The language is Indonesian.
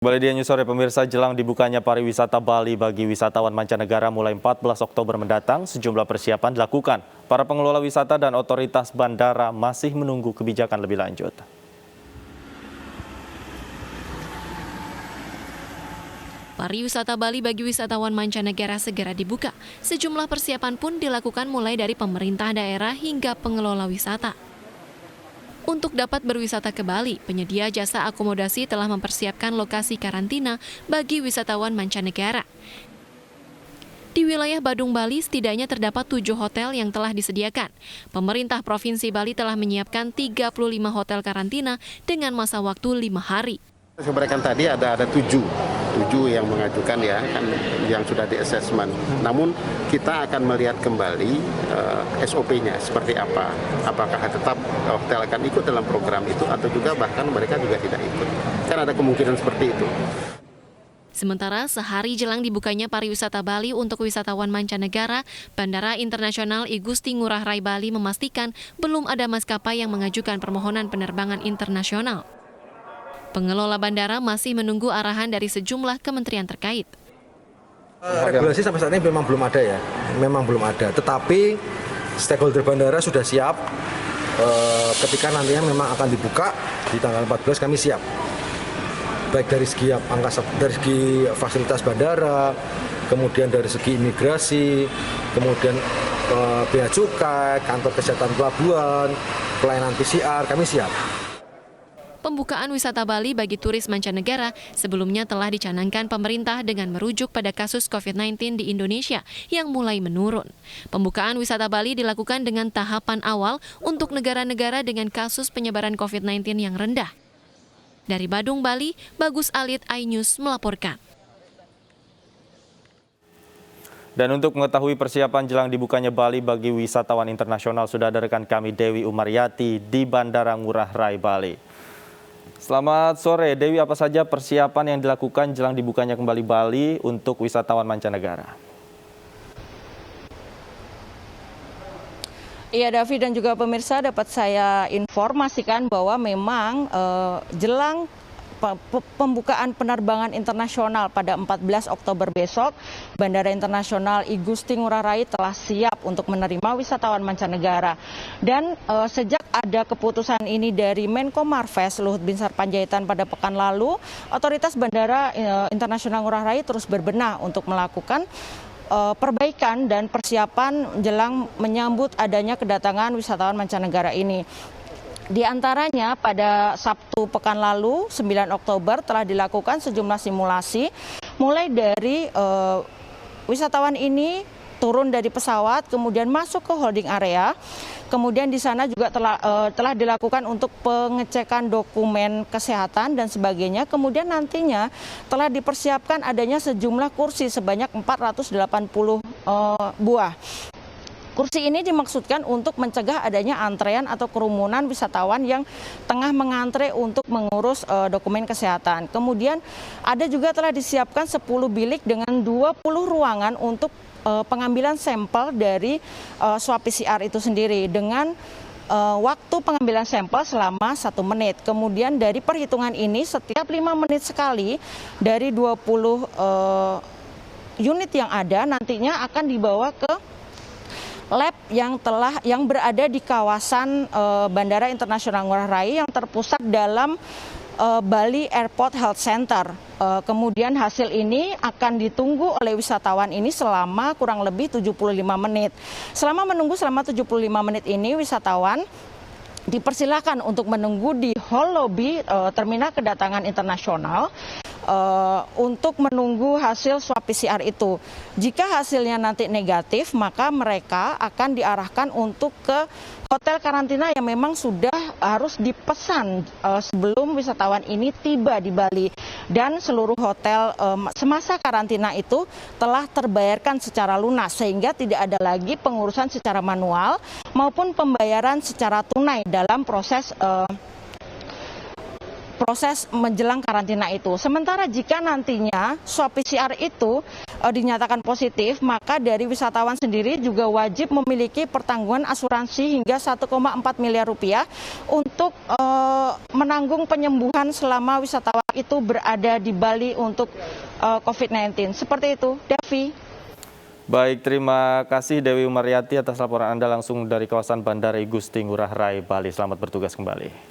Kembali di News Sore pemirsa, jelang dibukanya pariwisata Bali bagi wisatawan mancanegara mulai 14 Oktober mendatang, sejumlah persiapan dilakukan. Para pengelola wisata dan otoritas bandara masih menunggu kebijakan lebih lanjut. Pariwisata Bali bagi wisatawan mancanegara segera dibuka. Sejumlah persiapan pun dilakukan mulai dari pemerintah daerah hingga pengelola wisata. Untuk dapat berwisata ke Bali, penyedia jasa akomodasi telah mempersiapkan lokasi karantina bagi wisatawan mancanegara. Di wilayah Badung, Bali, setidaknya terdapat 7 hotel yang telah disediakan. Pemerintah Provinsi Bali telah menyiapkan 35 hotel karantina dengan masa waktu 5 hari. Sampaikan tadi ada 7 yang mengajukan ya, kan yang sudah di assessment. Namun kita akan melihat kembali SOP-nya seperti apa. Apakah tetap hotel akan ikut dalam program itu atau juga bahkan mereka juga tidak ikut. Kan ada kemungkinan seperti itu. Sementara sehari jelang dibukanya pariwisata Bali untuk wisatawan mancanegara, Bandara Internasional I Gusti Ngurah Rai Bali memastikan belum ada maskapai yang mengajukan permohonan penerbangan internasional. Pengelola bandara masih menunggu arahan dari sejumlah kementerian terkait. Regulasi sampai saat ini memang belum ada ya, memang belum ada. Tetapi stakeholder bandara sudah siap. Ketika nantinya memang akan dibuka di tanggal 14 kami siap. Baik dari segi dari segi fasilitas bandara, kemudian dari segi imigrasi, kemudian bea cukai, kantor kesehatan pelabuhan, pelayanan PCR, kami siap. Pembukaan wisata Bali bagi turis mancanegara sebelumnya telah dicanangkan pemerintah dengan merujuk pada kasus COVID-19 di Indonesia yang mulai menurun. Pembukaan wisata Bali dilakukan dengan tahapan awal untuk negara-negara dengan kasus penyebaran COVID-19 yang rendah. Dari Badung, Bali, Bagus Alit, iNews melaporkan. Dan untuk mengetahui persiapan jelang dibukanya Bali bagi wisatawan internasional, sudah ada rekan kami Dewi Umaryati di Bandara Ngurah Rai, Bali. Selamat sore, Dewi. Apa saja persiapan yang dilakukan jelang dibukanya kembali Bali untuk wisatawan mancanegara? Iya, Davi dan juga pemirsa, dapat saya informasikan bahwa memang jelang pembukaan penerbangan internasional pada 14 Oktober besok, Bandara Internasional I Gusti Ngurah Rai telah siap untuk menerima wisatawan mancanegara. Dan sejak ada keputusan ini dari Menko Marves Luhut Binsar Panjaitan pada pekan lalu, otoritas Bandara Internasional Ngurah Rai terus berbenah untuk melakukan perbaikan dan persiapan jelang menyambut adanya kedatangan wisatawan mancanegara ini. Di antaranya pada Sabtu pekan lalu, 9 Oktober, telah dilakukan sejumlah simulasi, mulai dari wisatawan ini turun dari pesawat, kemudian masuk ke holding area, kemudian di sana juga telah dilakukan untuk pengecekan dokumen kesehatan dan sebagainya, kemudian nantinya telah dipersiapkan adanya sejumlah kursi sebanyak 480 buah. Kursi ini dimaksudkan untuk mencegah adanya antrean atau kerumunan wisatawan yang tengah mengantre untuk mengurus dokumen kesehatan. Kemudian ada juga telah disiapkan 10 bilik dengan 20 ruangan untuk pengambilan sampel dari swab PCR itu sendiri dengan waktu pengambilan sampel selama 1 menit. Kemudian dari perhitungan ini setiap 5 menit sekali dari 20 unit yang ada nantinya akan dibawa ke lab yang berada di kawasan Bandara Internasional Ngurah Rai yang terpusat dalam Bali Airport Health Center. Kemudian hasil ini akan ditunggu oleh wisatawan ini selama kurang lebih 75 menit. Selama menunggu selama 75 menit ini, wisatawan dipersilakan untuk menunggu di hall lobby terminal kedatangan internasional untuk menunggu hasil swab PCR itu. Jika hasilnya nanti negatif, maka mereka akan diarahkan untuk ke hotel karantina yang memang sudah harus dipesan sebelum wisatawan ini tiba di Bali. Dan seluruh hotel semasa karantina itu telah terbayarkan secara lunas, sehingga tidak ada lagi pengurusan secara manual maupun pembayaran secara tunai dalam proses proses menjelang karantina itu. Sementara jika nantinya swab PCR itu dinyatakan positif, maka dari wisatawan sendiri juga wajib memiliki pertanggungan asuransi hingga 1,4 miliar rupiah untuk menanggung penyembuhan selama wisatawan itu berada di Bali untuk COVID-19. Seperti itu, Devi. Baik, terima kasih Dewi Umaryati atas laporan Anda langsung dari kawasan Bandara I Gusti Ngurah Rai, Bali. Selamat bertugas kembali.